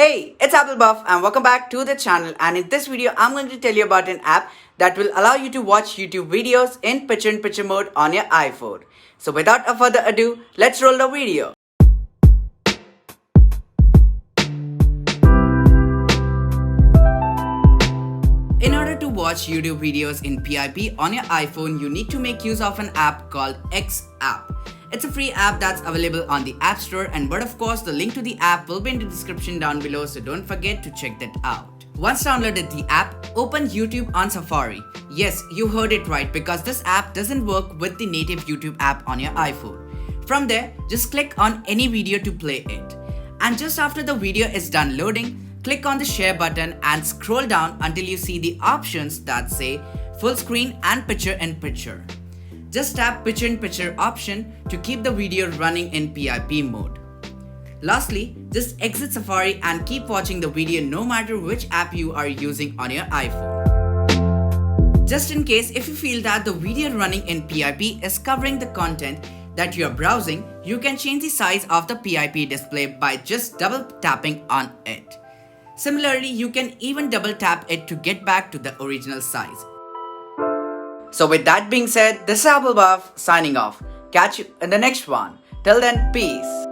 Hey, it's Apple Buff and welcome back to the channel, and in this video I'm going to tell you about an app that will allow you to watch YouTube videos in picture-in-picture mode on your iPhone. So without a further ado, let's roll the video. In order to watch YouTube videos in PIP on your iPhone, you need to make use of an app called X.App. It's a free app that's available on the App Store, but of course the link to the app will be in the description down below, so don't forget to check that out. Once downloaded the app, open YouTube on Safari. Yes, you heard it right, because this app doesn't work with the native YouTube app on your iPhone. From there, just click on any video to play it. And just after the video is done loading, click on the share button and scroll down until you see the options that say full screen and picture-in-picture. Just tap picture-in-picture option to keep the video running in PIP mode. Lastly, just exit Safari and keep watching the video no matter which app you are using on your iPhone. Just in case if you feel that the video running in PIP is covering the content that you are browsing, you can change the size of the PIP display by just double tapping on it. Similarly, you can even double tap it to get back to the original size. So with that being said, this is Apple Buff signing off. Catch you in the next one. Till then, peace.